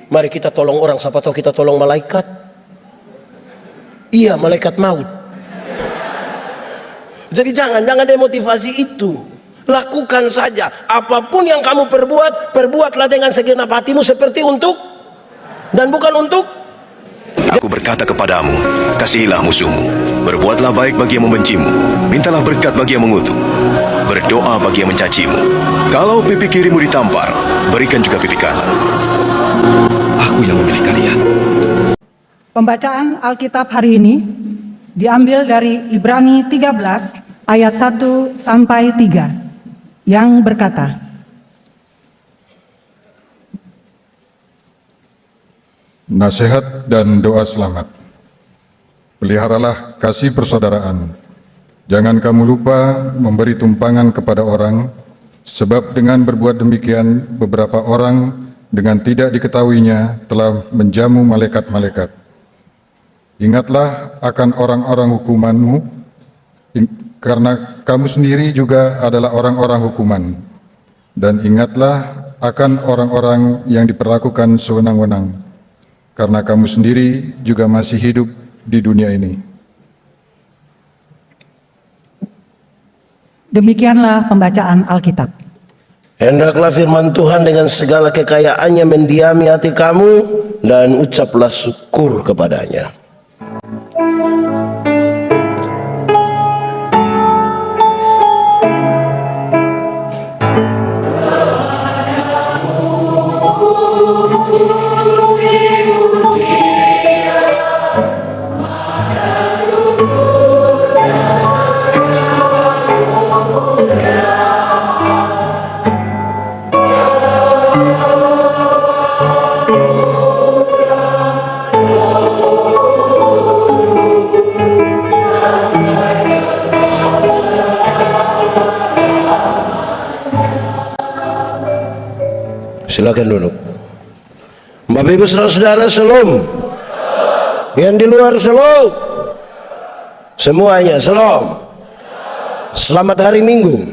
Mari kita tolong orang, siapa tahu kita tolong malaikat. Iya, malaikat maut. Jadi jangan demotivasi itu. Lakukan saja. Apapun yang kamu perbuat, perbuatlah dengan segenap hatimu seperti untuk dan bukan untuk. Aku berkata kepadamu, kasihilah musuhmu, berbuatlah baik bagi yang membencimu, mintalah berkat bagi yang mengutuk, berdoa bagi yang mencacimu. Kalau pipi kirimu ditampar, berikan juga pipi kanan. Aku yang memilih kalian. Pembacaan Alkitab hari ini diambil dari Ibrani 13 ayat 1 sampai 3 yang berkata, Nasihat dan doa selamat. Peliharalah kasih persaudaraan. Jangan kamu lupa memberi tumpangan kepada orang, sebab dengan berbuat demikian beberapa orang dengan tidak diketahuinya telah menjamu malaikat-malaikat. Ingatlah akan orang-orang hukumanmu, karena kamu sendiri juga adalah orang-orang hukuman. Dan ingatlah akan orang-orang yang diperlakukan sewenang-wenang, karena kamu sendiri juga masih hidup di dunia ini. Demikianlah pembacaan Alkitab. Hendaklah firman Tuhan dengan segala kekayaannya mendiami hati kamu dan ucaplah syukur kepadanya. Silakan duduk. Bapak Ibu saudara-saudara, shalom. Yang di luar shalom. Semuanya shalom. Selamat hari Minggu.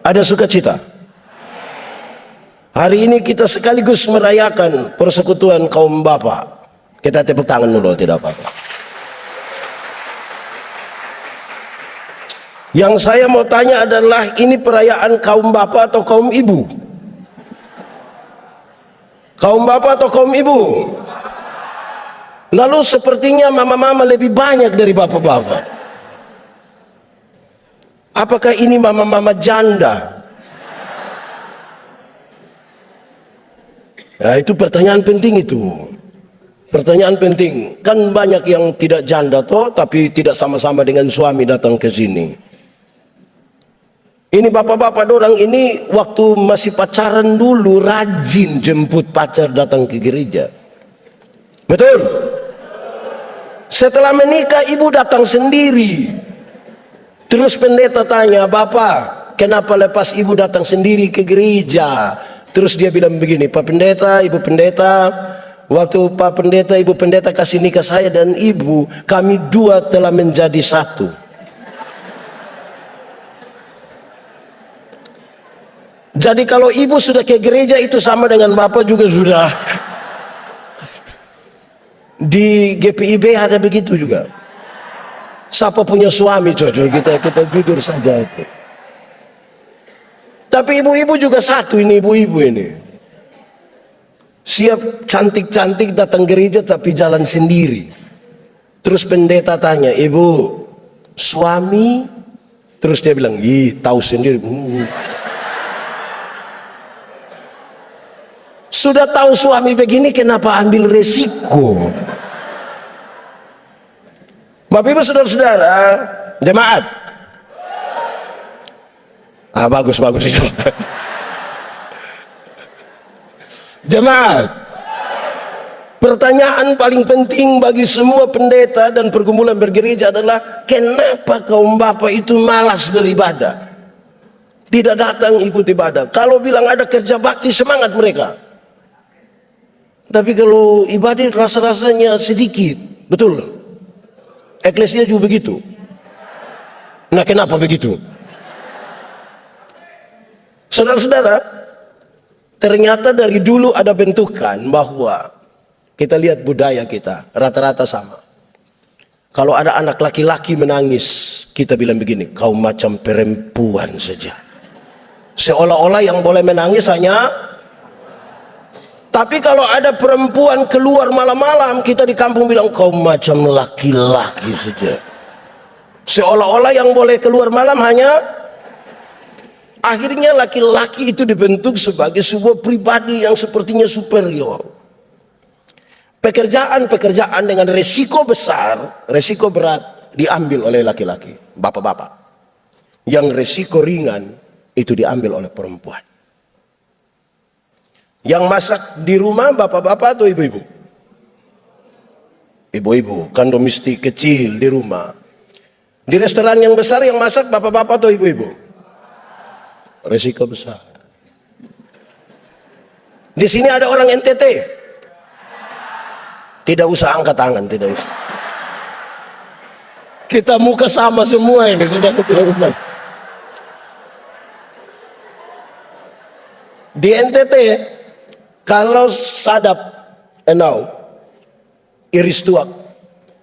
Ada sukacita. Hari ini kita sekaligus merayakan persekutuan kaum bapak. Kita tepuk tangan dulu, tidak apa-apa. Yang saya mau tanya adalah, ini perayaan kaum bapak atau kaum ibu? Kaum bapak atau kaum ibu? Lalu sepertinya mama-mama lebih banyak dari bapak-bapak. Apakah ini mama-mama janda? Nah, itu pertanyaan penting itu. Pertanyaan penting. Kan banyak yang tidak janda toh, tapi tidak sama-sama dengan suami datang ke sini. Ini bapak-bapak dorang ini waktu masih pacaran dulu rajin jemput pacar datang ke gereja. Betul? Setelah menikah ibu datang sendiri. Terus pendeta tanya, "Bapak, kenapa lepas ibu datang sendiri ke gereja?" Terus dia bilang begini, "Pak pendeta, ibu pendeta, waktu Pak pendeta, ibu pendeta kasih nikah saya dan ibu, kami dua telah menjadi satu." Jadi kalau ibu sudah ke gereja itu sama dengan bapak juga sudah. Di GPIB ada begitu juga. Siapa punya suami cocok, kita jujur saja itu. Tapi ibu-ibu juga satu ini, ibu-ibu ini. Siap cantik-cantik datang gereja tapi jalan sendiri. Terus pendeta tanya, "Ibu, suami?" Terus dia bilang, "Ih, tahu sendiri." Sudah tahu suami begini, kenapa ambil resiko? Bapak Ibu saudara-saudara, jemaat. Bagus itu. Jemaat. Pertanyaan paling penting bagi semua pendeta dan pergumulan bergereja adalah, kenapa kaum bapak itu malas beribadah? Tidak datang ikut ibadah. Kalau bilang ada kerja bakti, semangat mereka. Tapi kalau ibadah rasa-rasanya sedikit. Betul? Eklesia juga begitu. Nah, kenapa begitu? Saudara-saudara, Ternyata dari dulu ada bentukan bahwa kita lihat budaya kita rata-rata sama. Kalau ada anak laki-laki menangis, kita bilang begini, kau macam perempuan saja. Seolah-olah yang boleh menangis hanya. Tapi kalau ada perempuan keluar malam-malam, kita di kampung bilang kau macam laki-laki saja. Seolah-olah yang boleh keluar malam hanya. Akhirnya laki-laki itu dibentuk sebagai sebuah pribadi yang sepertinya superior. Pekerjaan-pekerjaan dengan resiko besar, resiko berat diambil oleh laki-laki, bapak-bapak. Yang resiko ringan itu diambil oleh perempuan. Yang masak di rumah bapak-bapak atau ibu-ibu? Ibu-ibu, kan domestik kecil di rumah. Di restoran yang besar yang masak bapak-bapak atau ibu-ibu? Resiko besar. Di sini ada orang NTT. Tidak usah angkat tangan, tidak usah. Kita muka sama semua ini, sudah. Di NTT, kalau sadap enau, iris tuak,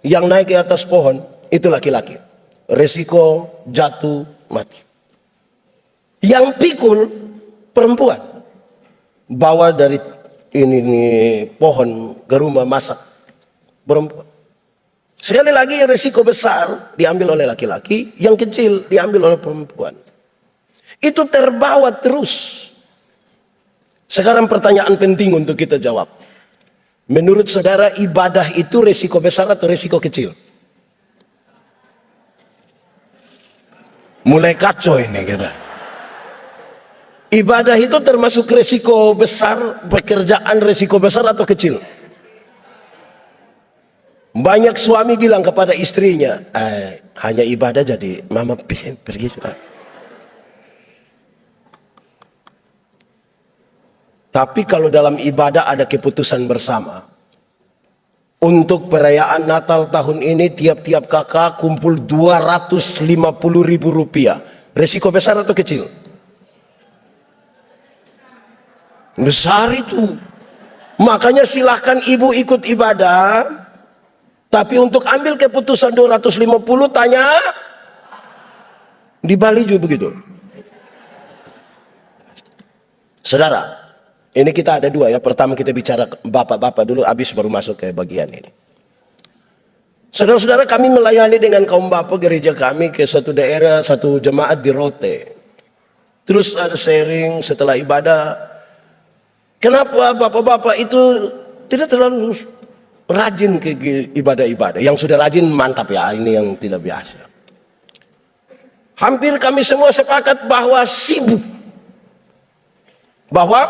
yang naik ke atas pohon, itu laki-laki. Resiko jatuh mati. Yang pikul, perempuan. Bawa dari ini nih, pohon ke rumah masak, perempuan. Sekali lagi resiko besar diambil oleh laki-laki, yang kecil diambil oleh perempuan. Itu terbawa terus. Sekarang pertanyaan penting untuk kita jawab. Menurut saudara, ibadah itu resiko besar atau resiko kecil? Mulai kacau ini kita. Ibadah itu termasuk resiko besar, pekerjaan resiko besar atau kecil? Banyak suami bilang kepada istrinya, hanya ibadah jadi mama pergi sudah. Tapi kalau dalam ibadah ada keputusan bersama. Untuk perayaan Natal tahun ini tiap-tiap kakak kumpul 250.000 rupiah. Resiko besar atau kecil? Besar itu. Makanya silahkan ibu ikut ibadah. Tapi untuk ambil keputusan 250 tanya. Di Bali juga begitu. Saudara, ini kita ada dua ya. Pertama kita bicara bapak-bapak dulu, habis baru masuk ke bagian ini. Saudara-saudara, kami melayani dengan kaum bapak gereja kami ke satu daerah, satu jemaat di Rote. Terus ada sharing setelah ibadah. Kenapa bapak-bapak itu tidak terlalu rajin ke ibadah-ibadah? Yang sudah rajin mantap ya, ini yang tidak biasa. Hampir kami semua sepakat bahwa sibuk. Bahwa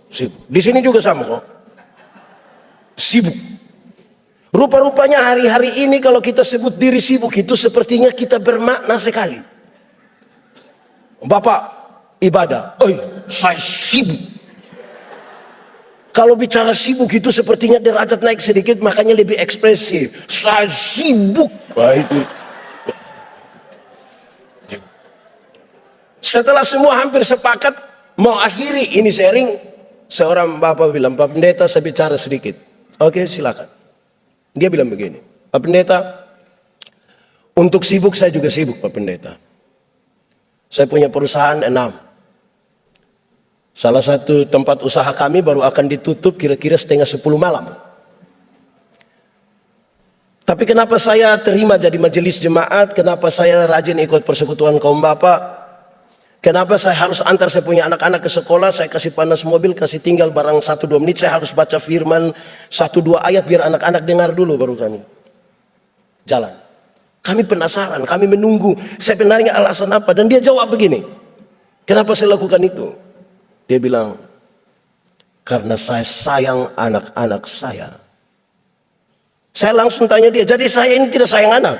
sibuk. Di sini juga sama kok. Sibuk. Rupa-rupanya hari-hari ini kalau kita sebut diri sibuk itu sepertinya kita bermakna sekali. Bapak ibadah, saya sibuk. Kalau bicara sibuk itu sepertinya derajat naik sedikit, makanya lebih ekspresif. Saya sibuk. Nah, itu. Setelah semua hampir sepakat mau akhiri ini sharing, seorang bapak bilang, Pak Pendeta saya bicara sedikit. Oke, silakan. Dia bilang begini, Pak Pendeta, untuk sibuk saya juga sibuk Pak Pendeta. Saya punya perusahaan 6. Salah satu tempat usaha kami baru akan ditutup kira-kira 9:30 malam. Tapi kenapa saya terima jadi majelis jemaat? Kenapa saya rajin ikut persekutuan kaum bapak? Kenapa saya harus antar saya punya anak-anak ke sekolah? Saya kasih panas mobil, kasih tinggal barang 1-2 menit. Saya harus baca firman 1-2 ayat biar anak-anak dengar dulu baru kami jalan. Kami penasaran, kami menunggu sebenarnya alasan apa. Dan dia jawab begini, kenapa saya lakukan itu? Dia bilang, karena saya sayang anak-anak saya. Saya langsung tanya dia, jadi saya ini tidak sayang anak?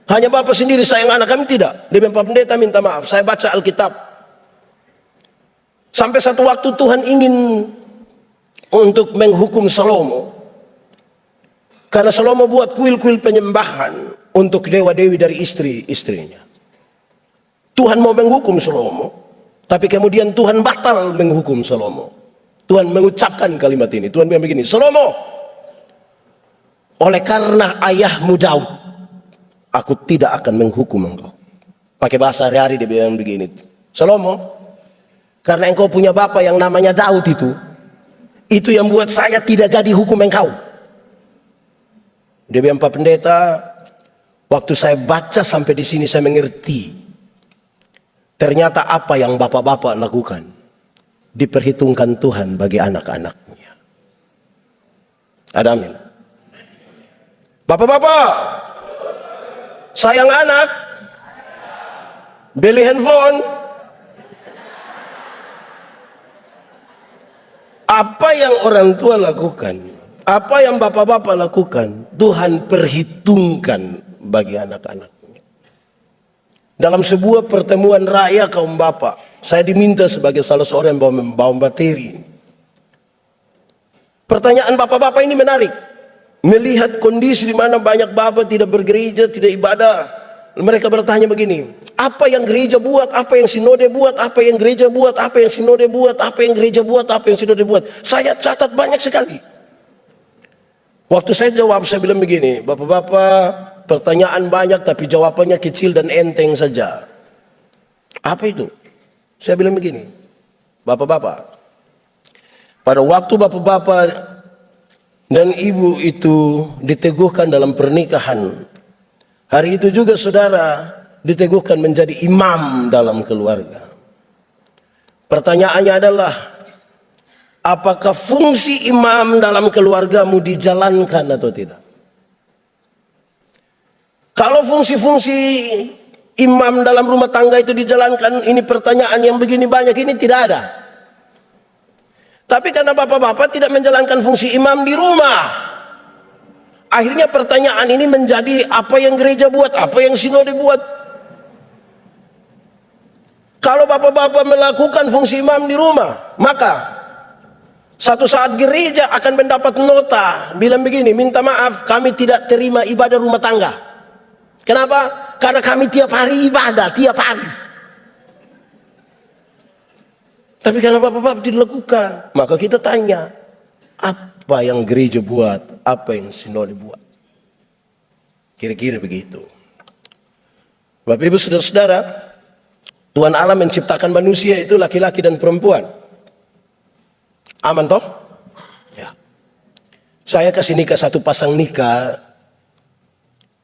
Hanya bapak sendiri sayang anak, kami tidak? Dia bilang, Pak Pendeta minta maaf, saya baca Alkitab. Sampai satu waktu Tuhan ingin untuk menghukum Salomo. Karena Salomo buat kuil-kuil penyembahan untuk dewa-dewi dari istri-istrinya. Tuhan mau menghukum Salomo. Tapi kemudian Tuhan batal menghukum Salomo. Tuhan mengucapkan kalimat ini. Tuhan bilang begini, Salomo, oleh karena ayahmu Daud, aku tidak akan menghukum engkau. Pakai bahasa hari-hari dia bilang begini, Salomo, karena engkau punya bapak yang namanya Daud itu yang buat saya tidak jadi hukum engkau. Dia bilang, Pak Pendeta, waktu saya baca sampai di sini saya mengerti. Ternyata apa yang bapak-bapak lakukan diperhitungkan Tuhan bagi anak-anaknya. Ada amin. Bapak-bapak, sayang anak, beli handphone. Apa yang orang tua lakukan, apa yang bapak-bapak lakukan, Tuhan perhitungkan bagi anak-anaknya. Dalam sebuah pertemuan raya kaum bapak, saya diminta sebagai salah seorang yang membawa materi. Pertanyaan bapak-bapak ini menarik. Melihat kondisi di mana banyak bapak tidak bergereja, tidak ibadah, mereka bertanya begini, apa yang gereja buat, apa yang sinode buat, apa yang gereja buat, apa yang sinode buat, apa yang gereja buat, apa yang sinode buat. Saya catat banyak sekali. Waktu saya jawab, saya bilang begini, bapak-bapak, pertanyaan banyak tapi jawabannya kecil dan enteng saja. Apa itu? Saya bilang begini, bapak-bapak, pada waktu bapak-bapak dan ibu itu diteguhkan dalam pernikahan, hari itu juga saudara diteguhkan menjadi imam dalam keluarga. Pertanyaannya adalah, apakah fungsi imam dalam keluargamu dijalankan atau tidak? Kalau fungsi-fungsi imam dalam rumah tangga itu dijalankan, ini pertanyaan yang begini banyak ini tidak ada. Tapi karena bapak-bapak tidak menjalankan fungsi imam di rumah, akhirnya pertanyaan ini menjadi apa yang gereja buat, apa yang sinode buat. Kalau bapak-bapak melakukan fungsi imam di rumah, maka satu saat gereja akan mendapat nota bilang begini, minta maaf kami tidak terima ibadah rumah tangga. Kenapa? Karena kami tiap hari ibadah, tiap hari. Tapi karena bapak-bapak dilakukan, maka kita tanya, apa yang gereja buat, apa yang sinode buat? Kira-kira begitu. Bapak Ibu saudara-saudara, Tuhan Allah menciptakan manusia itu laki-laki dan perempuan. Aman toh? Ya. Saya kasih nikah satu pasang nikah.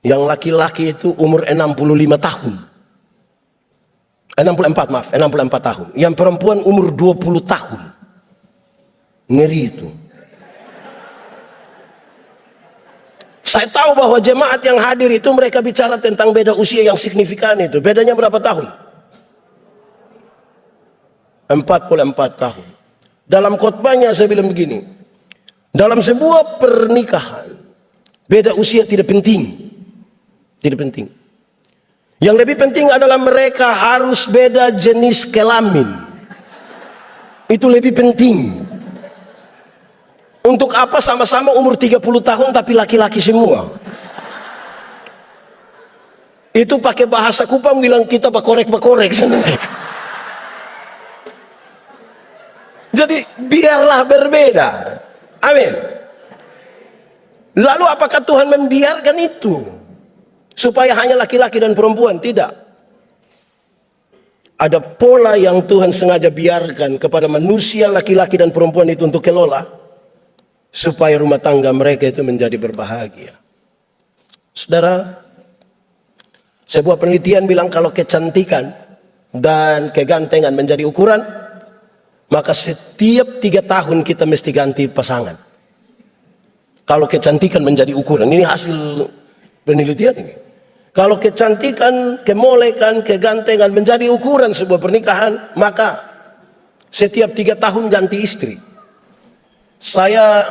Yang laki-laki itu umur 65 tahun. 64 tahun. Yang perempuan umur 20 tahun. Ngeri itu. Saya tahu bahwa jemaat yang hadir itu mereka bicara tentang beda usia yang signifikan itu. Bedanya berapa tahun? 44 tahun. Dalam khotbahnya saya bilang begini. Dalam sebuah pernikahan, beda usia tidak penting. Tidak penting. Yang lebih penting adalah mereka harus beda jenis kelamin. Itu lebih penting. Untuk apa sama-sama umur 30 tahun tapi laki-laki semua? Itu pakai bahasa Kupang bilang kita bakorek-bakorek. Jadi biarlah berbeda. Amin. Lalu apakah Tuhan membiarkan itu? Supaya hanya laki-laki dan perempuan? Tidak. Ada pola yang Tuhan sengaja biarkan kepada manusia laki-laki dan perempuan itu untuk kelola, supaya rumah tangga mereka itu menjadi berbahagia. Saudara, sebuah penelitian bilang kalau kecantikan dan kegantengan menjadi ukuran, maka setiap 3 tahun kita mesti ganti pasangan. Kalau kecantikan menjadi ukuran, ini hasil penelitian ini. Kalau kecantikan, kemolekan, kegantengan menjadi ukuran sebuah pernikahan, maka setiap 3 tahun ganti istri. Saya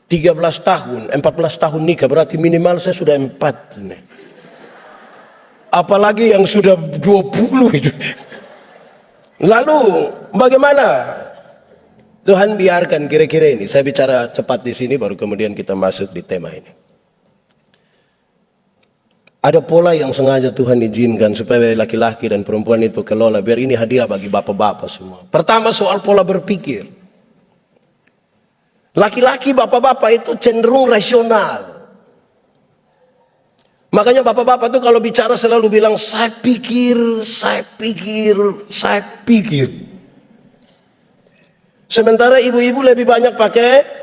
13 tahun, 14 tahun nikah, berarti minimal saya sudah 4 nih. Apalagi yang sudah 20 itu. Lalu bagaimana? Tuhan biarkan kira-kira ini. Saya bicara cepat di sini baru kemudian kita masuk di tema ini. Ada pola yang sengaja Tuhan izinkan supaya laki-laki dan perempuan itu kelola, biar ini hadiah bagi bapak-bapak semua. Pertama, soal pola berpikir. Laki-laki bapak-bapak itu cenderung rasional. Makanya bapak-bapak itu kalau bicara selalu bilang saya pikir, saya pikir, saya pikir. Sementara ibu-ibu lebih banyak pakai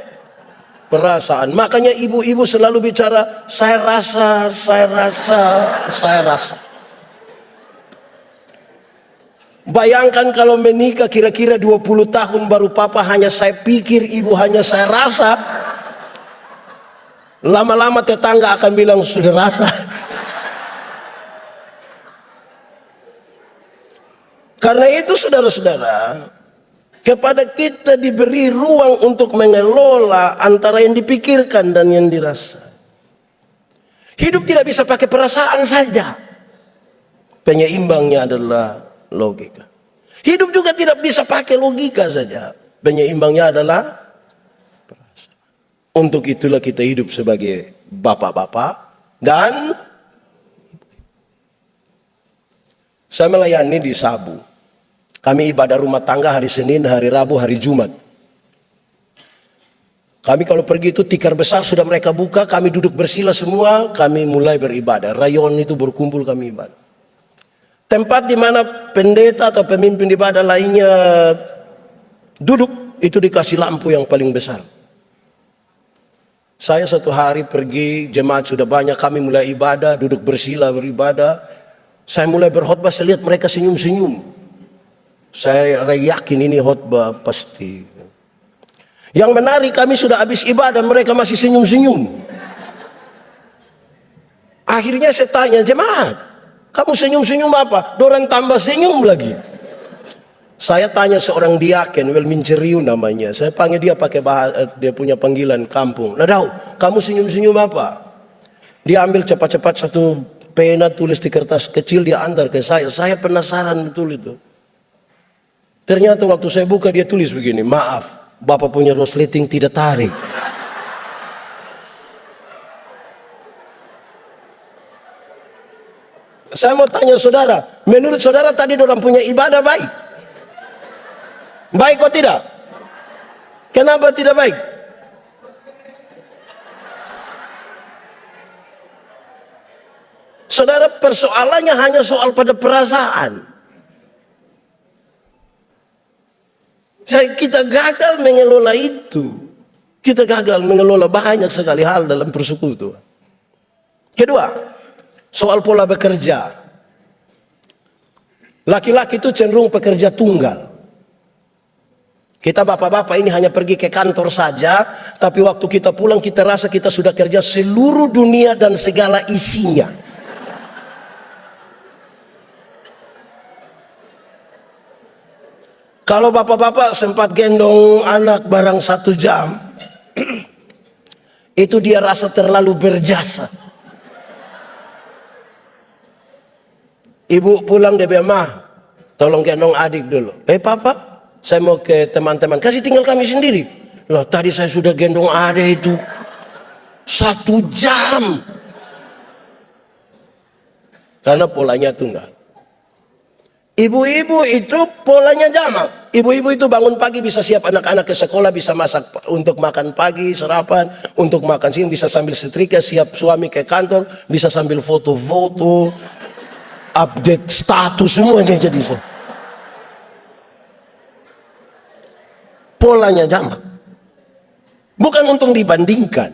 perasaan. Makanya ibu-ibu selalu bicara saya rasa, saya rasa, saya rasa. Bayangkan kalau menikah kira-kira 20 tahun baru papa hanya saya pikir, ibu hanya saya rasa. Lama-lama tetangga akan bilang sudah rasa. Karena itu saudara-saudara, kepada kita diberi ruang untuk mengelola antara yang dipikirkan dan yang dirasa. Hidup tidak bisa pakai perasaan saja. Penyeimbangnya adalah logika. Hidup juga tidak bisa pakai logika saja. Penyeimbangnya adalah perasaan. Untuk itulah kita hidup sebagai bapak-bapak dan saya melayani di Sabu. Kami ibadah rumah tangga hari Senin, hari Rabu, hari Jumat. Kami kalau pergi itu tikar besar sudah mereka buka, kami duduk bersila semua, kami mulai beribadah. Rayon itu berkumpul kami ibadah. Tempat di mana pendeta atau pemimpin ibadah lainnya duduk, itu dikasih lampu yang paling besar. Saya satu hari pergi, jemaat sudah banyak, kami mulai ibadah, duduk bersila beribadah. Saya mulai berkhotbah, saya lihat mereka senyum-senyum. Saya yakin ini khotbah pasti. Yang menarik, kami sudah habis ibadah, mereka masih senyum-senyum. Akhirnya saya tanya, jemaat, kamu senyum-senyum apa? Dorang tambah senyum lagi. Saya tanya seorang diaken, Welmin Ceriu namanya. Saya panggil dia pakai dia punya panggilan kampung. Nadau, kamu senyum-senyum apa? Dia ambil cepat-cepat satu pena, tulis di kertas kecil, dia antar ke saya. Saya penasaran betul itu. Ternyata waktu saya buka dia tulis begini, maaf, Bapak punya resleting tidak tarik. Saya mau tanya saudara, menurut saudara tadi orang punya ibadah baik? Baik kok tidak? Kenapa tidak baik? Saudara, persoalannya hanya soal pada perasaan. Kita gagal mengelola itu. Kita gagal mengelola banyak sekali hal dalam persekutuan. Kedua, soal pola bekerja. Laki-laki itu cenderung pekerja tunggal. Kita bapak-bapak ini hanya pergi ke kantor saja, tapi waktu kita pulang kita rasa kita sudah kerja seluruh dunia dan segala isinya. Kalau bapak-bapak sempat gendong anak barang 1 jam, itu dia rasa terlalu berjasa. Ibu pulang dia bilang, "Mah, tolong gendong adik dulu." Papa, saya mau ke teman-teman, kasih tinggal kami sendiri. Loh, tadi saya sudah gendong adik itu 1 jam. Karena polanya tunggal. Ibu-ibu itu polanya jamak. Ibu-ibu itu bangun pagi bisa siap anak-anak ke sekolah, bisa masak untuk makan pagi, sarapan, untuk makan siang, bisa sambil setrika, siap suami ke kantor, bisa sambil foto-foto, update status, semuanya jadi itu. Polanya jamak. Bukan untuk dibandingkan.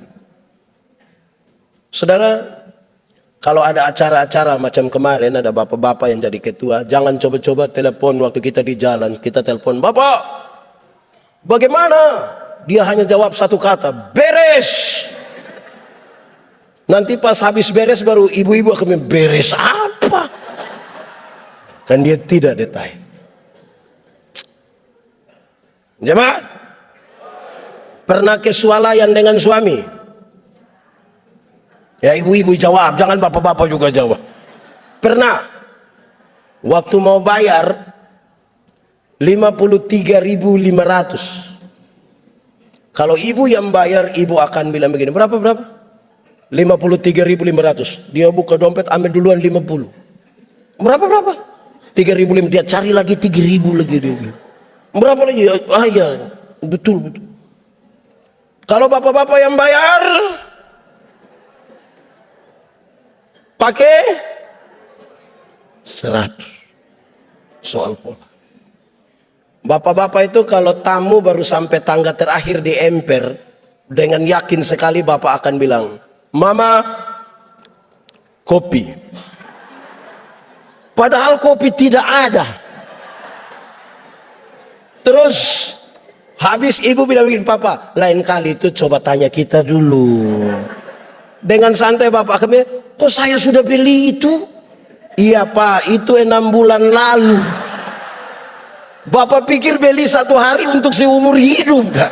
Saudara, kalau ada acara-acara macam kemarin, ada bapak-bapak yang jadi ketua, jangan coba-coba telepon waktu kita di jalan. Kita telepon, "Bapak, bagaimana?" Dia hanya jawab satu kata, "Beres." Nanti pas habis beres baru ibu-ibu akan beres apa? Dan dia tidak detail. Jemaat, pernah kesualayan dengan suami? Ya ibu-ibu jawab, jangan bapak-bapak juga jawab. Pernah, waktu mau bayar 53.500. Kalau ibu yang bayar, ibu akan bilang begini, berapa? 53.500. Dia buka dompet, ambil duluan 50. Berapa? 3.500. Dia cari lagi 3.000 lagi dia. Berapa lagi? Ah ya, betul. Kalau bapak-bapak yang bayar pakai 100. Soal pola. Bapak-bapak itu kalau tamu baru sampai tangga terakhir di emper, dengan yakin sekali bapak akan bilang, "Mama, kopi." Padahal kopi tidak ada. Terus habis ibu bilang begini, "Papa, lain kali itu coba tanya kita dulu." Dengan santai bapak kami, "Kok saya sudah beli itu?" "Iya Pak, itu 6 bulan lalu." Bapak pikir beli 1 hari untuk seumur hidup kan?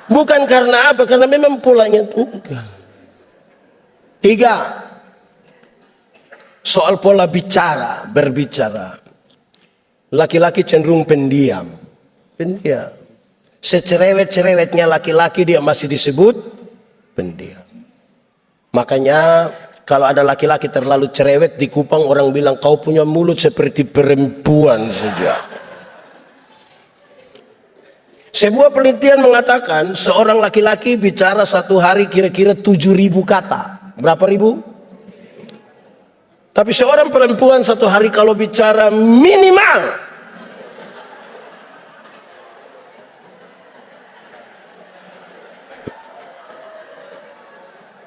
Bukan karena apa? Karena memang polanya enggak. 3. Soal pola berbicara. Laki-laki cenderung pendiam. Secerewet-cerewetnya laki-laki dia masih disebut pendiam. Makanya kalau ada laki-laki terlalu cerewet di Kupang, orang bilang kau punya mulut seperti perempuan saja. Sebuah penelitian mengatakan seorang laki-laki bicara 1 hari kira-kira 7.000 kata. Berapa ribu? Tapi seorang perempuan 1 hari kalau bicara minimal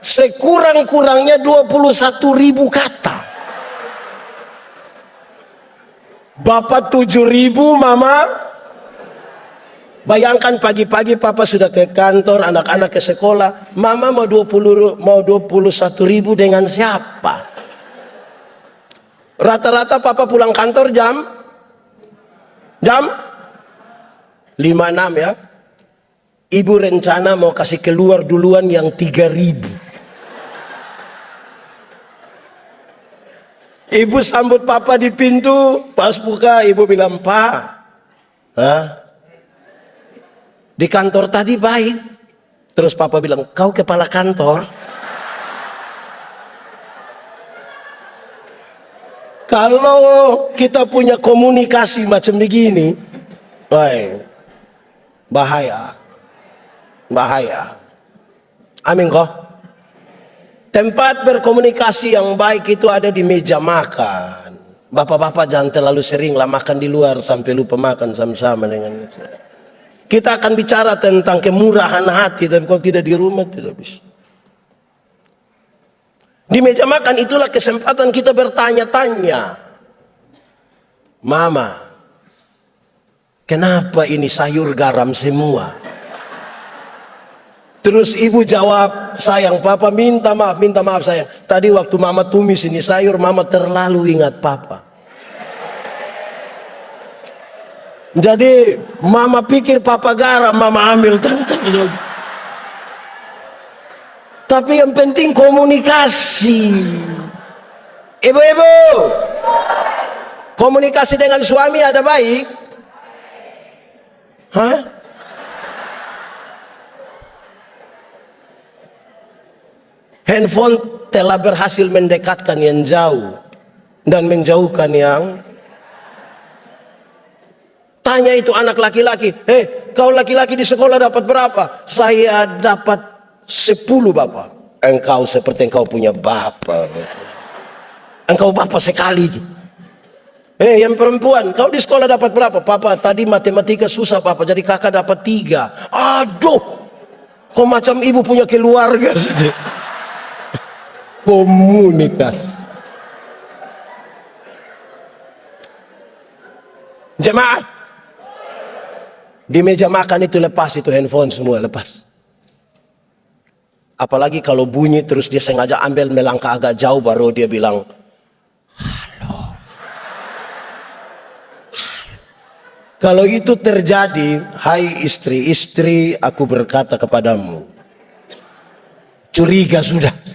sekurang-kurangnya 21.000 kata. Bapak 7.000, mama. Bayangkan pagi-pagi papa sudah ke kantor, anak-anak ke sekolah, mama mau 21.000 dengan siapa? Rata-rata papa pulang kantor jam 5.6 ya. Ibu rencana mau kasih keluar duluan yang 3.000. Ibu sambut papa di pintu, pas buka ibu bilang, "Pak, di kantor tadi baik." Terus papa bilang, "Kau kepala kantor?" Kalau kita punya komunikasi macam begini, bahaya. Amin kok. Tempat berkomunikasi yang baik itu ada di meja makan. Bapak-bapak jangan terlalu seringlah makan di luar sampai lupa makan sama-sama dengan saya. Kita akan bicara tentang kemurahan hati, tapi kalau tidak di rumah tidak bisa. Di meja makan itulah kesempatan kita bertanya-tanya. "Mama, kenapa ini sayur garam semua?" Terus ibu jawab, "Sayang, papa minta maaf sayang. Tadi waktu mama tumis ini sayur, mama terlalu ingat papa. Jadi mama pikir papa garam, mama ambil." Tapi yang penting komunikasi. Ibu-ibu, komunikasi dengan suami ada baik? Handphone telah berhasil mendekatkan yang jauh dan menjauhkan yang. Tanya itu anak laki-laki, "Kau laki-laki di sekolah dapat berapa?" "Saya dapat 10 bapak." "Engkau seperti engkau punya bapak. Engkau bapak sekali." Yang perempuan, "Kau di sekolah dapat berapa?" "Papa, tadi matematika susah papa, jadi kakak dapat 3. Aduh, kok macam ibu punya keluarga saja. Komunikasi. Jemaat, di meja makan itu lepas itu handphone semua, lepas. Apalagi kalau bunyi terus dia sengaja ambil melangkah agak jauh baru dia bilang, "Halo." Kalau itu terjadi, "Hai istri, aku berkata kepadamu." Curiga sudah.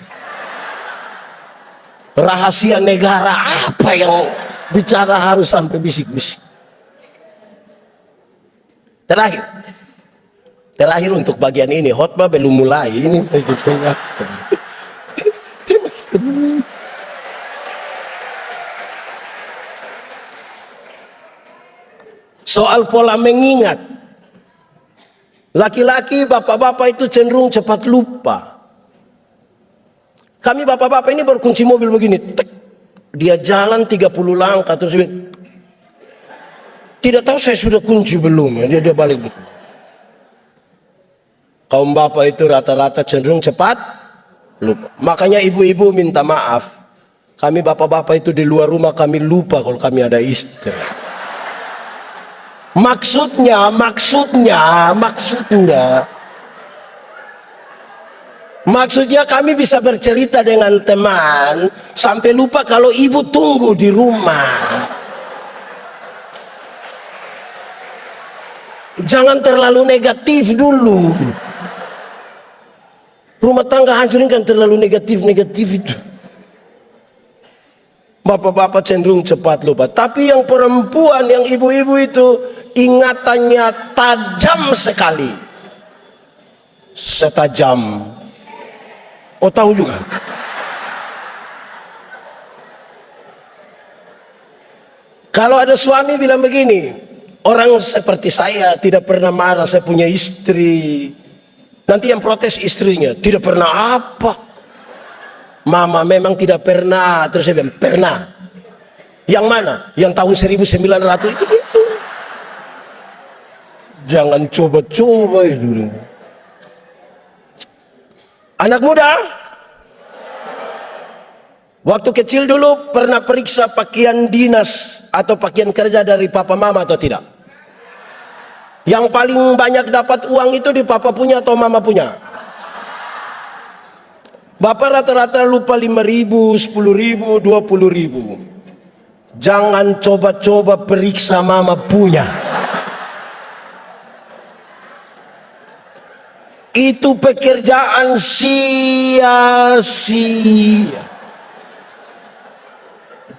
Rahasia negara apa yang bicara harus sampai bisik-bisik. Terakhir untuk bagian ini, khotbah belum mulai ini. Soal pola mengingat. Laki-laki, bapak-bapak itu cenderung cepat lupa. Kami bapak-bapak ini berkunci mobil begini. Tek. Dia jalan 30 langkah terus tidak tahu saya sudah kunci belum. Dia balik gitu. Kaum bapak itu rata-rata cenderung cepat lupa. Makanya ibu-ibu minta maaf. Kami bapak-bapak itu di luar rumah kami lupa kalau kami ada istri. Maksudnya kami bisa bercerita dengan teman sampai lupa kalau ibu tunggu di rumah. Jangan terlalu negatif dulu. Rumah tangga hancurin kan terlalu negatif itu. Bapak-bapak cenderung cepat lupa. Tapi yang perempuan, yang ibu-ibu itu ingatannya tajam sekali. Setajam. Oh, tahu juga. Kalau ada suami bilang begini, orang seperti saya tidak pernah marah, saya punya istri. Nanti yang protes istrinya, tidak pernah apa? Mama memang tidak pernah. Terus saya bilang, pernah. Yang mana? Yang tahun 1900 itu gitu. Jangan coba-coba itu. Anak muda, waktu kecil dulu pernah periksa pakaian dinas atau pakaian kerja dari papa mama atau tidak? Yang paling banyak dapat uang itu di papa punya atau mama punya? Bapak rata-rata lupa 5.000, 10.000, 20.000. Jangan coba-coba periksa mama punya. Itu pekerjaan sia-sia.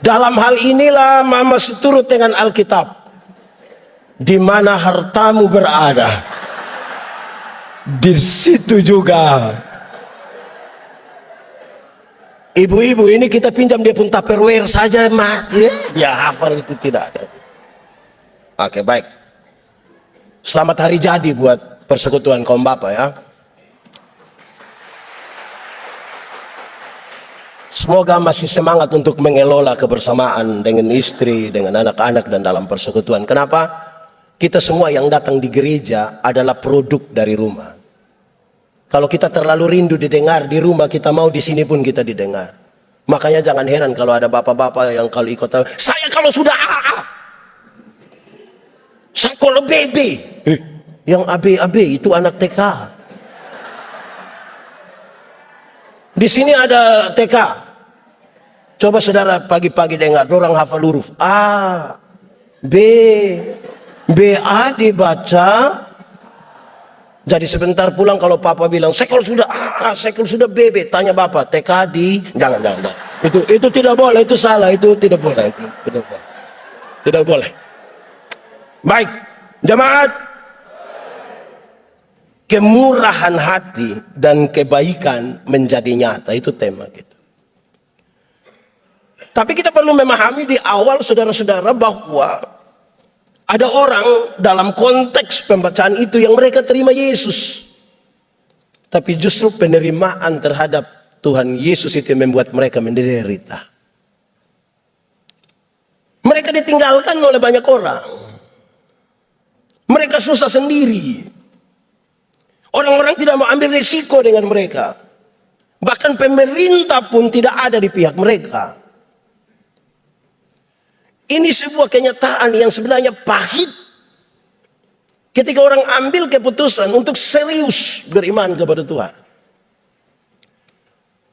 Dalam hal inilah mama seturut dengan Alkitab. Di mana hartamu berada, di situ juga. Ibu-ibu ini kita pinjam dia pun Tupperware saja, dia hafal itu tidak ada. Oke, baik. Selamat hari jadi buat persekutuan kaum bapak ya. Semoga masih semangat untuk mengelola kebersamaan dengan istri, dengan anak-anak dan dalam persekutuan. Kenapa? Kita semua yang datang di gereja adalah produk dari rumah. Kalau kita terlalu rindu didengar di rumah, kita mau di sini pun kita didengar. Makanya jangan heran kalau ada bapak-bapak yang kalau ikut, saya kalau sudah AA, saya kalau BB. Yang AB itu anak TK. Di sini ada TK. Coba saudara pagi-pagi dengar orang hafal huruf A, B, BA dibaca. Jadi sebentar pulang kalau papa bilang sekol sudah AA, sekol sudah BB, tanya bapak TK di jangan. Itu tidak boleh, itu salah, itu tidak boleh, tidak boleh. Baik, jemaat, kemurahan hati dan kebaikan menjadi nyata, itu tema kita. Tapi kita perlu memahami di awal saudara-saudara bahwa ada orang dalam konteks pembacaan itu yang mereka terima Yesus. Tapi justru penerimaan terhadap Tuhan Yesus itu yang membuat mereka menderita. Mereka ditinggalkan oleh banyak orang. Mereka susah sendiri. Orang-orang tidak mau ambil risiko dengan mereka. Bahkan pemerintah pun tidak ada di pihak mereka. Ini sebuah kenyataan yang sebenarnya pahit. Ketika orang ambil keputusan untuk serius beriman kepada Tuhan.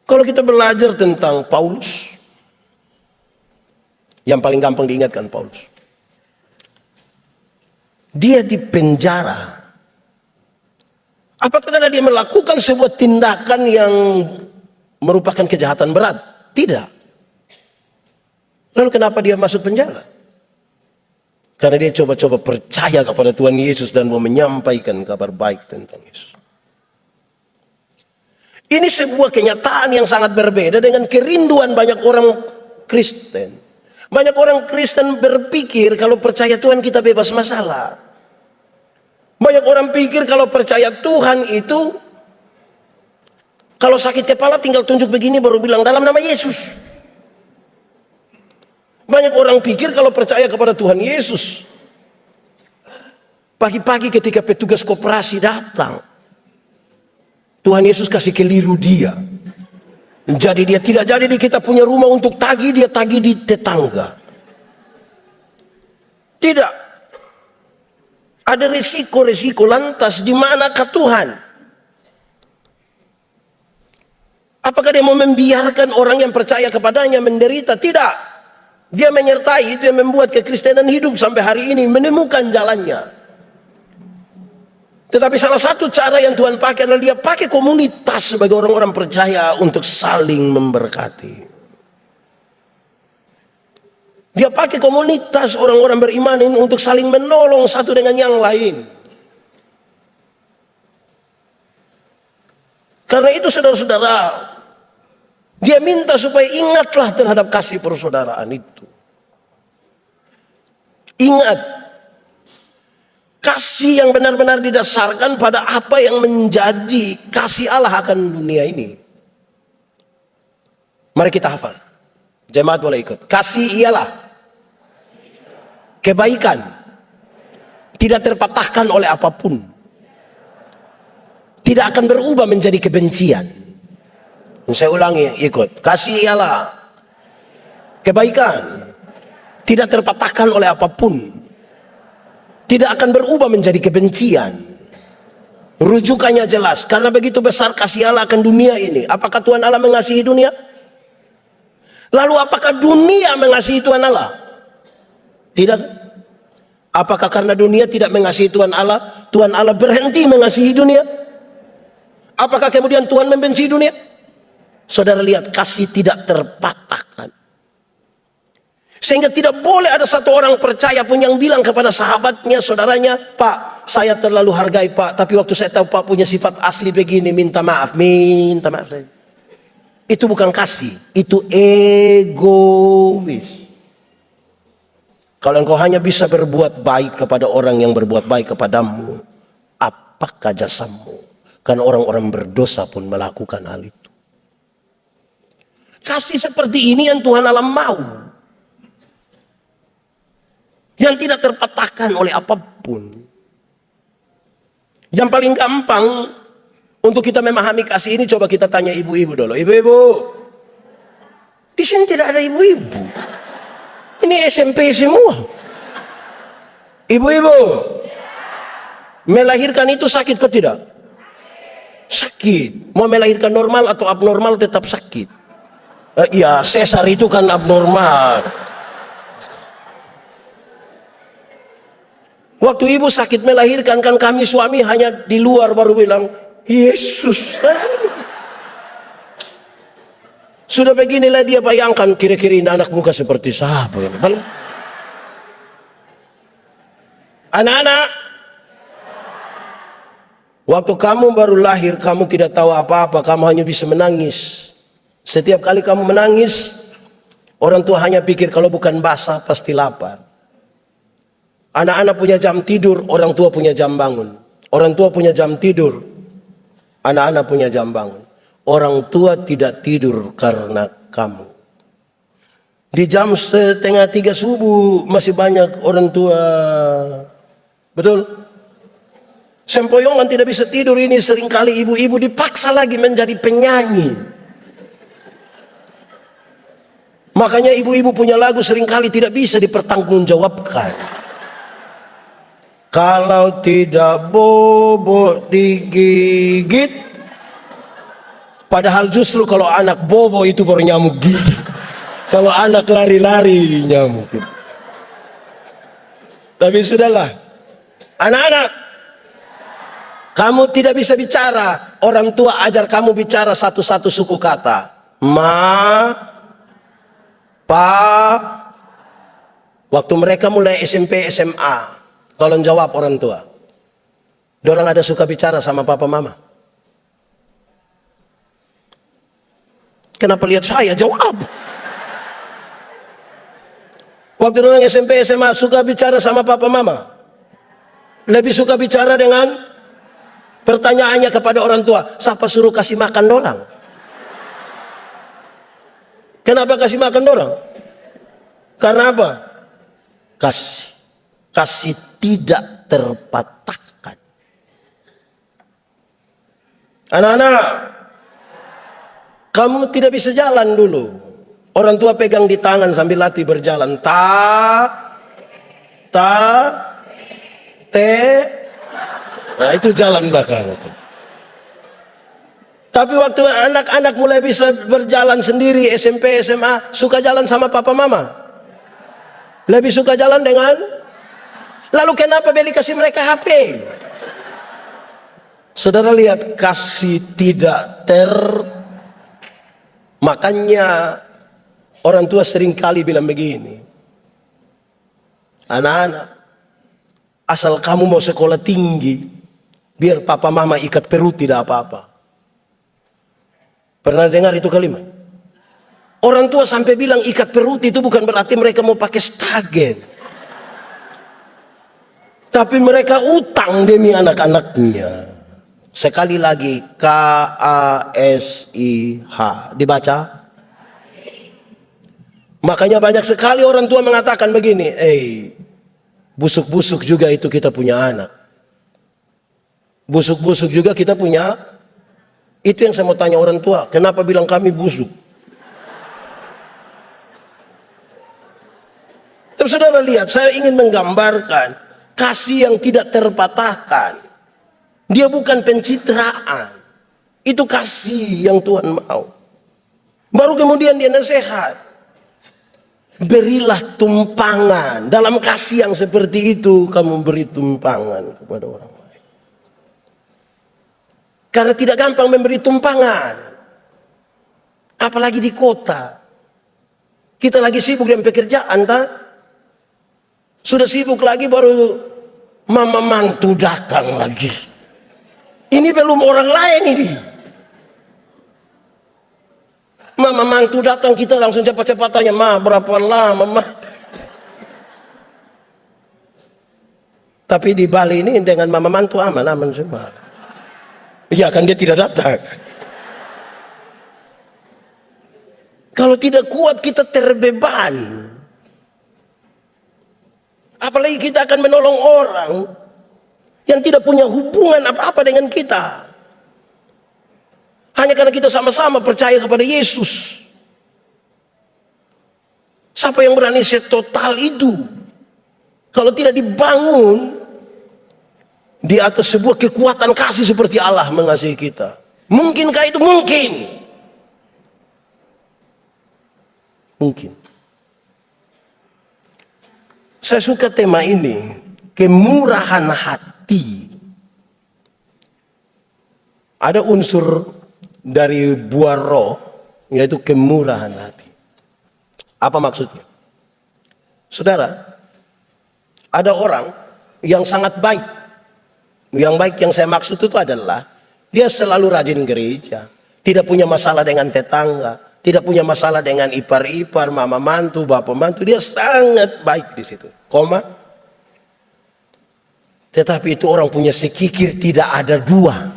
Kalau kita belajar tentang Paulus, yang paling gampang diingatkan Paulus. Dia di penjara. Apakah karena dia melakukan sebuah tindakan yang merupakan kejahatan berat? Tidak. Lalu kenapa dia masuk penjara? Karena dia coba-coba percaya kepada Tuhan Yesus dan mau menyampaikan kabar baik tentang Yesus. Ini sebuah kenyataan yang sangat berbeda dengan kerinduan banyak orang Kristen. Banyak orang Kristen berpikir kalau percaya Tuhan kita bebas masalah. Banyak orang pikir kalau percaya Tuhan itu, kalau sakit kepala tinggal tunjuk begini baru bilang dalam nama Yesus. Banyak orang pikir kalau percaya kepada Tuhan Yesus, pagi-pagi ketika petugas koperasi datang, Tuhan Yesus kasih keliru dia. Jadi dia tidak jadi di kita punya rumah untuk tagih, dia tagih di tetangga. Tidak. Ada resiko-resiko, lantas di manakah Tuhan? Apakah dia mau membiarkan orang yang percaya kepadanya menderita? Tidak. Dia menyertai, itu yang membuat kekristenan hidup sampai hari ini, menemukan jalannya. Tetapi salah satu cara yang Tuhan pakai adalah dia pakai komunitas sebagai orang-orang percaya untuk saling memberkati. Dia pakai komunitas orang-orang beriman ini untuk saling menolong satu dengan yang lain. Karena itu saudara-saudara, dia minta supaya ingatlah terhadap kasih persaudaraan itu. Ingat. Kasih yang benar-benar didasarkan pada apa yang menjadi kasih Allah akan dunia ini. Mari kita hafal. Jemaat boleh ikut. Kasih ialah kebaikan, tidak terpatahkan oleh apapun, tidak akan berubah menjadi kebencian. Saya ulangi, ikut. Kasih ialah kebaikan, tidak terpatahkan oleh apapun, tidak akan berubah menjadi kebencian. Rujukannya jelas, karena begitu besar kasih Allah akan dunia ini. Apakah Tuhan Allah mengasihi dunia? Lalu apakah dunia mengasihi Tuhan Allah? Tidak. Apakah karena dunia tidak mengasihi Tuhan Allah berhenti mengasihi dunia? Apakah kemudian Tuhan membenci dunia? Saudara lihat, kasih tidak terpatahkan. Sehingga tidak boleh ada satu orang percaya pun yang bilang kepada sahabatnya, saudaranya, Pak, saya terlalu hargai Pak, tapi waktu saya tahu Pak punya sifat asli begini, minta maaf saya. Itu bukan kasih, itu egois. Kalau engkau hanya bisa berbuat baik kepada orang yang berbuat baik kepadamu, apakah jasamu? Karena orang-orang berdosa pun melakukan hal itu. Kasih seperti ini yang Tuhan Allah mau. Yang tidak terpatahkan oleh apapun. Yang paling gampang untuk kita memahami kasih ini, coba kita tanya ibu-ibu dulu. Ibu-ibu, di sini tidak ada ibu-ibu. Ini SMP semua. Ibu-ibu, melahirkan itu sakit atau tidak? Sakit. Mau melahirkan normal atau abnormal tetap sakit. Ya, sesar itu kan abnormal. Waktu ibu sakit melahirkan, kan kami suami hanya di luar baru bilang, Yesus. Sudah beginilah dia bayangkan, kira-kira ini anak muka seperti siapa? Anak-anak, waktu kamu baru lahir, kamu tidak tahu apa-apa, kamu hanya bisa menangis. Setiap kali kamu menangis, orang tua hanya pikir kalau bukan basah pasti lapar. Anak-anak punya jam tidur, orang tua punya jam bangun. Orang tua punya jam tidur, anak-anak punya jam bangun. Orang tua tidak tidur karena kamu. Di jam 2:30 subuh masih banyak orang tua. Betul? Sempoyongan tidak bisa tidur ini, seringkali ibu-ibu dipaksa lagi menjadi penyanyi. Makanya ibu-ibu punya lagu seringkali tidak bisa dipertanggungjawabkan. Kalau tidak bobo digigit, padahal justru kalau anak bobo itu baru nyamuk gigit. Kalau anak lari-lari nyamuk. Tapi sudahlah, anak-anak, kamu tidak bisa bicara. Orang tua ajar kamu bicara satu-satu suku kata. Ma, pa. Waktu mereka mulai SMP, SMA, tolong jawab orang tua. Dorang ada suka bicara sama papa mama? Kenapa lihat saya? Jawab. Waktu orang SMP SMA suka bicara sama papa mama, lebih suka bicara dengan pertanyaannya kepada orang tua, siapa suruh kasih makan dorang? Kenapa kasih makan dorang? Karena apa? Kasih tidak terpatahkan. Anak-anak, kamu tidak bisa jalan dulu. Orang tua pegang di tangan sambil latih berjalan. Nah itu jalan belakang. Tapi waktu anak-anak mulai bisa berjalan sendiri, SMP, SMA, suka jalan sama papa mama? Lebih suka jalan dengan? Lalu kenapa Beli kasih mereka HP? Saudara lihat, kasih tidak makanya orang tua sering kali bilang begini, anak-anak, asal kamu mau sekolah tinggi, biar papa mama ikat perut tidak apa-apa. Pernah dengar itu kalimat? Orang tua sampai bilang ikat perut itu bukan berarti mereka mau pakai stagen, tapi mereka utang demi anak-anaknya. Sekali lagi, KASIH dibaca. Makanya banyak sekali orang tua mengatakan begini, busuk-busuk juga itu kita punya anak. Busuk-busuk juga kita punya. Itu yang saya mau tanya orang tua, kenapa bilang kami busuk? Tapi saudara lihat, saya ingin menggambarkan kasih yang tidak terpatahkan. Dia bukan pencitraan, itu kasih yang Tuhan mau. Baru kemudian dia nasihat, berilah tumpangan. Dalam kasih yang seperti itu, kamu beri tumpangan kepada orang lain. Karena tidak gampang memberi tumpangan, apalagi di kota. Kita lagi sibuk dengan pekerjaan, tak? Sudah sibuk lagi baru mama mantu datang lagi. Ini belum orang lain ini. Mama mantu datang, kita langsung cepat-cepat tanya, ma berapa lama ma? Tapi di Bali ini dengan mama mantu aman-aman semua. Ya kan dia tidak datang. Kalau tidak kuat kita terbeban. Apalagi kita akan menolong orang yang tidak punya hubungan apa-apa dengan kita. Hanya karena kita sama-sama percaya kepada Yesus. Siapa yang berani setotal itu? Kalau tidak dibangun di atas sebuah kekuatan kasih seperti Allah mengasihi kita. Mungkinkah itu? Mungkin. Mungkin. Saya suka tema ini, kemurahan hati. Ada unsur dari buah roh, yaitu kemurahan hati. Apa maksudnya? Saudara, ada orang yang sangat baik. Yang baik yang saya maksud itu adalah dia selalu rajin gereja, tidak punya masalah dengan tetangga, tidak punya masalah dengan ipar-ipar, mama mantu, bapak mantu. Dia sangat baik di situ. Tetapi itu orang punya sekikir tidak ada dua.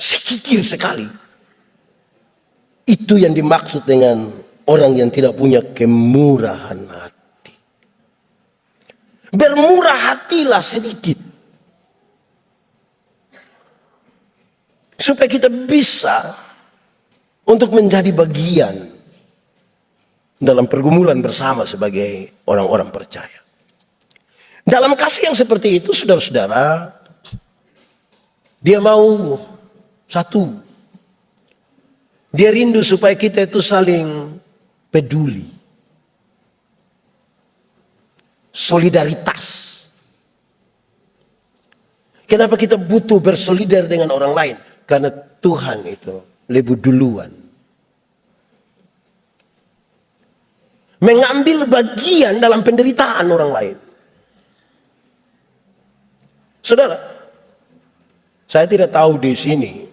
Sekikir sekali. Itu yang dimaksud dengan orang yang tidak punya kemurahan hati. Bermurah hatilah sedikit, supaya kita bisa untuk menjadi bagian dalam pergumulan bersama sebagai orang-orang percaya. Dalam kasih yang seperti itu, saudara-saudara, dia mau satu, dia rindu supaya kita itu saling peduli. Solidaritas. Kenapa kita butuh bersolidar dengan orang lain? Karena Tuhan itu lebih duluan mengambil bagian dalam penderitaan orang lain. Saudara, saya tidak tahu di sini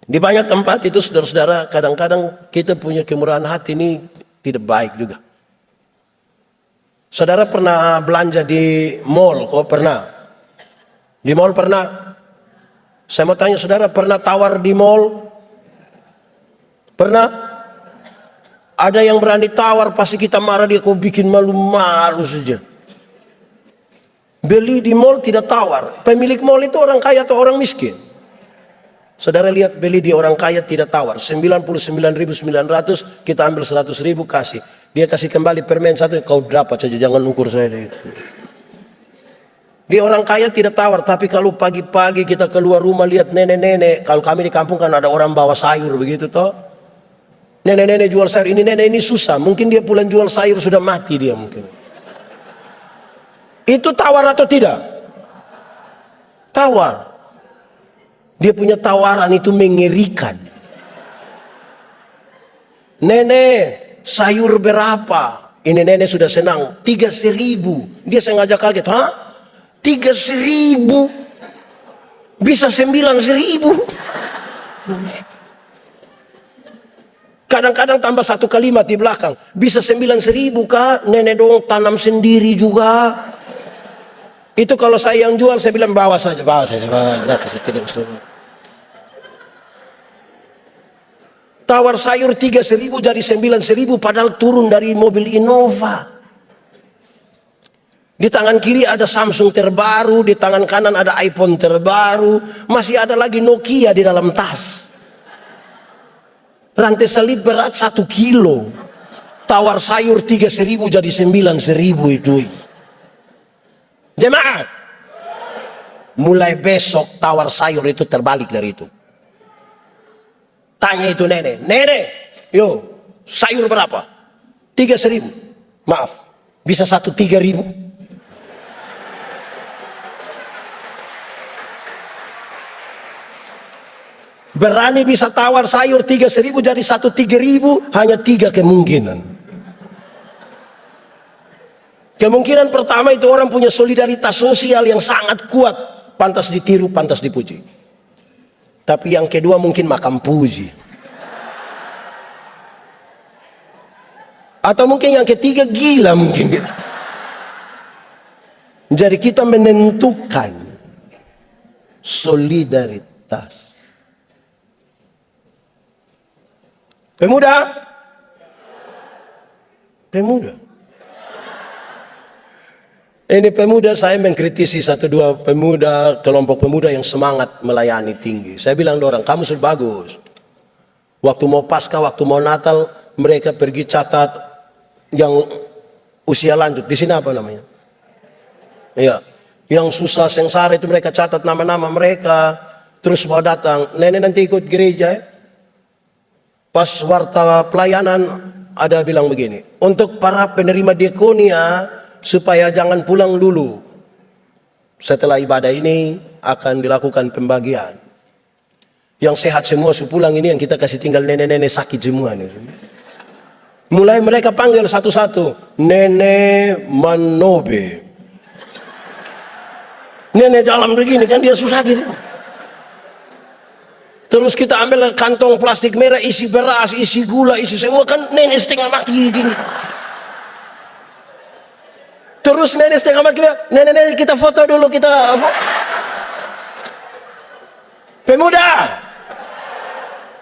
Di banyak tempat itu saudara-saudara, kadang-kadang kita punya kemurahan hati ini tidak baik juga. Saudara pernah belanja di mall? Kok pernah? Di mall pernah? Saya mau tanya saudara, pernah tawar di mall? Pernah? Ada yang berani tawar, pasti kita marah, dia kok bikin malu-malu saja. Beli di mall tidak tawar. Pemilik mall itu orang kaya atau orang miskin? Saudara lihat, beli di orang kaya tidak tawar. 99.900, kita ambil 100.000 kasih. Dia kasih kembali permen satu, kau dapat saja, jangan ukur saya. Di orang kaya tidak tawar. Tapi kalau pagi-pagi kita keluar rumah lihat nenek-nenek, kalau kami di kampung kan ada orang bawa sayur begitu toh. Nenek-nenek jual sayur, ini nenek ini susah. Mungkin dia pulang jual sayur sudah mati dia mungkin. Itu tawar atau tidak? Tawar. Dia punya tawaran itu mengerikan. Nenek, sayur berapa? Ini nenek sudah senang, 3.000. Dia sengaja kaget, hah? 3.000? Bisa 9.000? Kadang-kadang tambah satu kalimat di belakang. Bisa 9.000 kah? Nenek dong tanam sendiri juga. Itu kalau saya yang jual, saya bilang bawa saja. Gratis, tidak usah. Tawar sayur 3.000 jadi 9.000 padahal turun dari mobil Innova. Di tangan kiri ada Samsung terbaru, di tangan kanan ada iPhone terbaru, masih ada lagi Nokia di dalam tas. Rantai salib berat 1 kilo. Tawar sayur 3.000 jadi 9.000 itu. Jemaat, mulai besok tawar sayur itu terbalik dari itu. Tanya itu nenek, nenek, yo sayur berapa? 3.000. Maaf, bisa 3.000? Berani bisa tawar sayur 3.000 jadi 3.000? Hanya 3 kemungkinan. Kemungkinan pertama itu orang punya solidaritas sosial yang sangat kuat, pantas ditiru, pantas dipuji. Tapi yang kedua mungkin makam puji. Atau mungkin yang ketiga gila mungkin. Jadi kita menentukan solidaritas. Pemuda. Ini pemuda, saya mengkritisi 1-2 pemuda, kelompok pemuda yang semangat melayani tinggi. Saya bilang orang, kamu sudah bagus. Waktu mau Paskah, waktu mau Natal, mereka pergi catat yang usia lanjut. Di sini apa namanya? Iya, yang susah sengsara itu mereka catat nama-nama mereka. Terus mau datang, nenek nanti ikut gereja ya. Pas warta pelayanan ada bilang begini, untuk para penerima diakonia, supaya jangan pulang dulu. Setelah ibadah ini akan dilakukan pembagian. Yang sehat semua pulang, ini yang kita kasih tinggal nenek-nenek sakit semua nih. Mulai mereka panggil satu-satu, Nenek Manobe. Nenek jalan begini kan dia susah gitu. Terus kita ambil kantong plastik merah isi beras, isi gula, isi semua, kan nenek setengah mati gini. Terus nenek setengah mati, nenek kita foto dulu, kita pemuda.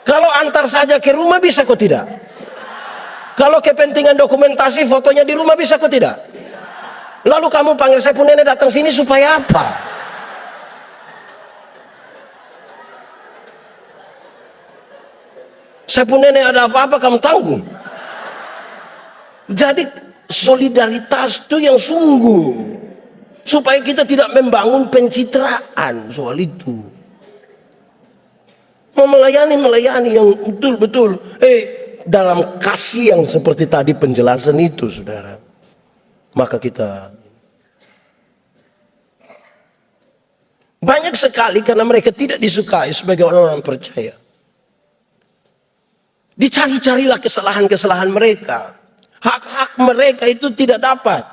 Kalau antar saja ke rumah bisa kok tidak? Kalau kepentingan dokumentasi fotonya di rumah bisa kok tidak? Lalu kamu panggil saya pun nenek datang sini supaya apa? Saya pun nenek ada apa-apa kamu tanggung. Jadi solidaritas itu yang sungguh, supaya kita tidak membangun pencitraan soal itu. Melayani yang betul-betul dalam kasih yang seperti tadi penjelasan itu, saudara. Maka kita banyak sekali karena mereka tidak disukai sebagai orang-orang percaya. Dicari-carilah kesalahan-kesalahan mereka. Hak-hak mereka itu tidak dapat.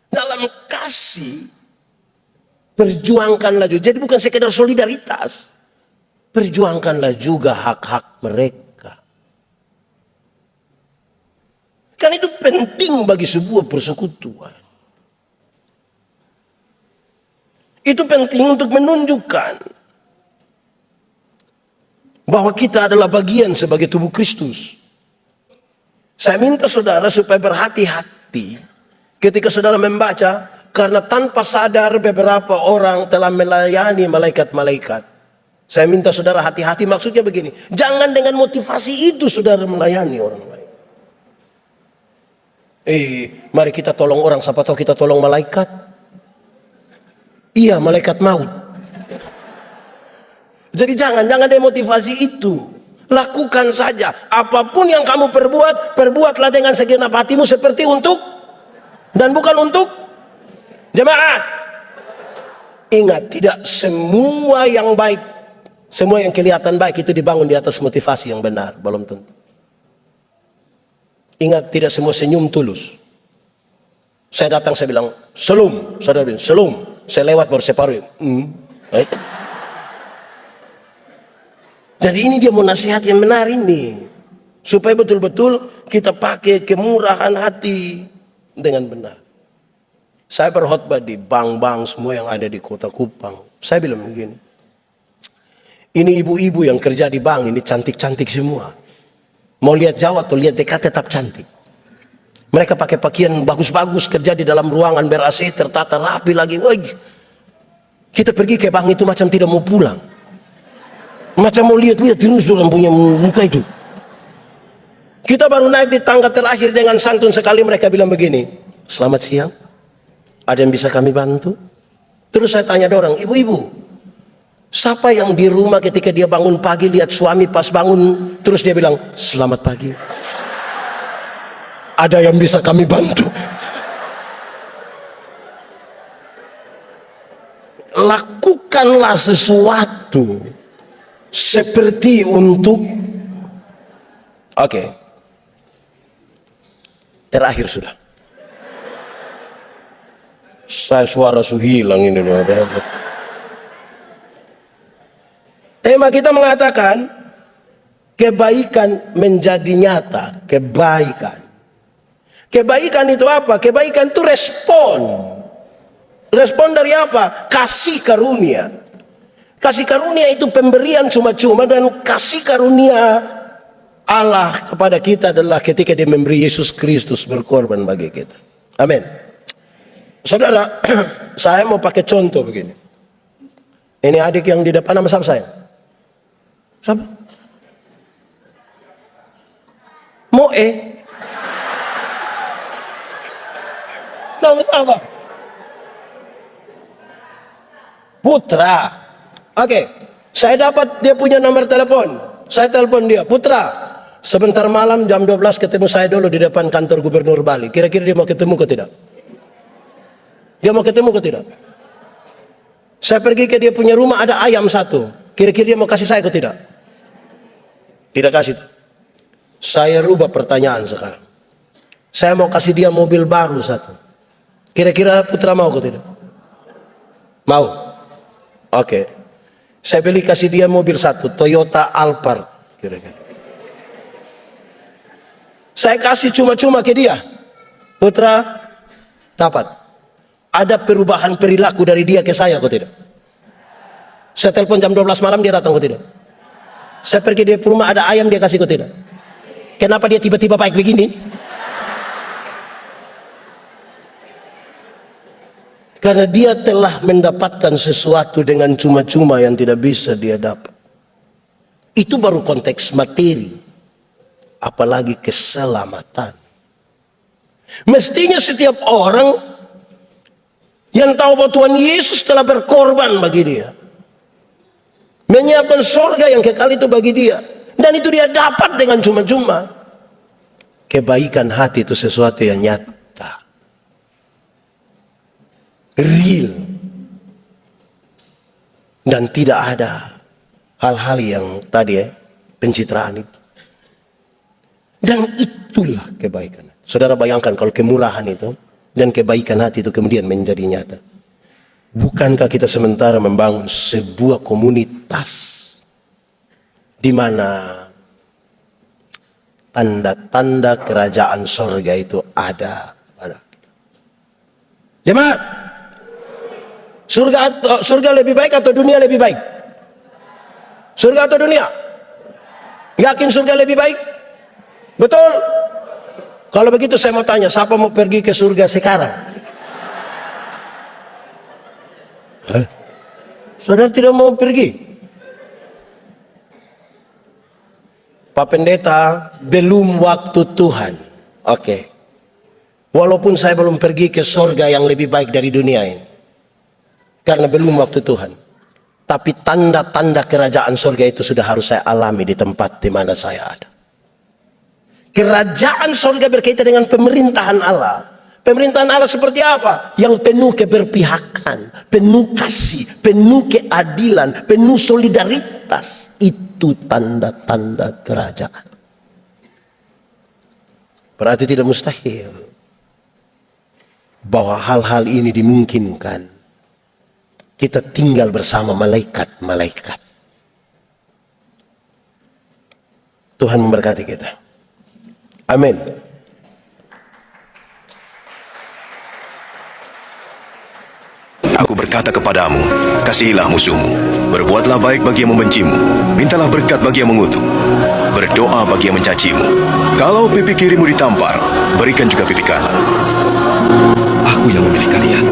Dalam kasih Perjuangkanlah juga. Jadi bukan sekedar solidaritas. Perjuangkanlah juga hak-hak mereka. Kan itu penting bagi sebuah persekutuan. Itu penting untuk menunjukkan bahwa kita adalah bagian sebagai tubuh Kristus. Saya minta saudara supaya berhati-hati ketika saudara membaca, karena tanpa sadar beberapa orang telah melayani malaikat-malaikat. Saya minta saudara hati-hati, maksudnya begini, jangan dengan motivasi itu saudara melayani orang lain. Mari kita tolong orang, siapa tahu kita tolong malaikat. Iya, malaikat maut. Jadi jangan demotivasi itu. Lakukan saja. Apapun yang kamu perbuat, perbuatlah dengan segenap hatimu seperti untuk dan bukan untuk jemaat. Ingat, tidak semua yang baik, semua yang kelihatan baik itu dibangun di atas motivasi yang benar. Belum tentu. Ingat, tidak semua senyum tulus. Saya datang, saya bilang, selum. Saudara bilang, selum. Saya lewat baru saya paru. Baik. Jadi ini dia mau nasihat yang benar ini. Supaya betul-betul kita pakai kemurahan hati dengan benar. Saya berkhotbah di bank-bank semua yang ada di kota Kupang. Saya bilang begini. Ini ibu-ibu yang kerja di bank ini cantik-cantik semua. Mau lihat jauh atau lihat dekat tetap cantik. Mereka pakai pakaian bagus-bagus, kerja di dalam ruangan ber-AC, tertata rapi lagi. Woi, kita pergi ke bank itu macam tidak mau pulang. Macam mau lihat-lihat terus dalam punya muka itu. Kita baru naik di tangga terakhir dengan santun sekali mereka bilang begini. Selamat siang. Ada yang bisa kami bantu? Terus saya tanya orang, ibu-ibu, siapa yang di rumah ketika dia bangun pagi lihat suami pas bangun terus dia bilang selamat pagi? Ada yang bisa kami bantu? Lakukanlah sesuatu seperti untuk terakhir sudah. Saya suara hilang ini. Tema kita mengatakan kebaikan menjadi nyata. Kebaikan itu apa? Kebaikan itu respon. Respon dari apa? Kasih karunia. Kasih karunia itu pemberian cuma-cuma, dan kasih karunia Allah kepada kita adalah ketika dia memberi Yesus Kristus berkorban bagi kita. Amin. Saudara, saya mau pakai contoh begini. Ini adik yang di depan, nama siapa saya? Siapa? Moe. Nama siapa? Putra. Saya dapat dia punya nomor telepon. Saya telepon dia, Putra, sebentar malam jam 12 ketemu saya dulu di depan kantor Gubernur Bali. Kira-kira dia mau ketemu ke tidak? Dia mau ketemu ke tidak? Saya pergi ke dia punya rumah, ada ayam satu. Kira-kira dia mau kasih saya ke tidak? Tidak kasih. Saya rubah pertanyaan sekarang. Saya mau kasih dia mobil baru satu. Kira-kira Putra mau ke tidak? Mau. Saya beli kasih dia mobil satu, Toyota Alphard. Kira-kira. Saya kasih cuma-cuma ke dia. Putra, dapat. Ada perubahan perilaku dari dia ke saya, kok tidak? Saya telepon jam 12 malam, dia datang, kok tidak? Saya pergi dia rumah, ada ayam, dia kasih, kok tidak? Kenapa dia tiba-tiba baik begini? Karena dia telah mendapatkan sesuatu dengan cuma-cuma yang tidak bisa dia dapat. Itu baru konteks materi. Apalagi keselamatan. Mestinya setiap orang yang tahu bahwa Tuhan Yesus telah berkorban bagi dia, menyiapkan surga yang kekal itu bagi dia, dan itu dia dapat dengan cuma-cuma. Kebaikan hati itu sesuatu yang nyata, real, dan tidak ada hal-hal yang tadi pencitraan itu. Dan itulah kebaikan. Saudara bayangkan kalau kemurahan itu dan kebaikan hati itu kemudian menjadi nyata. Bukankah kita sementara membangun sebuah komunitas di mana tanda-tanda kerajaan sorga itu ada pada kita? Jemaat, surga lebih baik atau dunia lebih baik? Surga atau dunia? Yakin surga lebih baik? Betul? Kalau begitu saya mau tanya, siapa mau pergi ke surga sekarang? Saudara tidak mau pergi? Pak Pendeta, belum waktu Tuhan. Oke. Walaupun saya belum pergi ke surga yang lebih baik dari dunia ini, karena belum waktu Tuhan. Tapi tanda-tanda kerajaan surga itu sudah harus saya alami di tempat di mana saya ada. Kerajaan surga berkaitan dengan pemerintahan Allah. Pemerintahan Allah seperti apa? Yang penuh keberpihakan, penuh kasih, penuh keadilan, penuh solidaritas. Itu tanda-tanda kerajaan. Berarti tidak mustahil bahwa hal-hal ini dimungkinkan. Kita tinggal bersama malaikat-malaikat. Tuhan memberkati kita. Amin. Aku berkata kepadamu, kasihilah musuhmu, berbuatlah baik bagi yang membencimu, mintalah berkat bagi yang mengutuk, berdoa bagi yang mencacimu. Kalau pipi kirimu ditampar, berikan juga pipi kanan. Aku yang memilih kalian.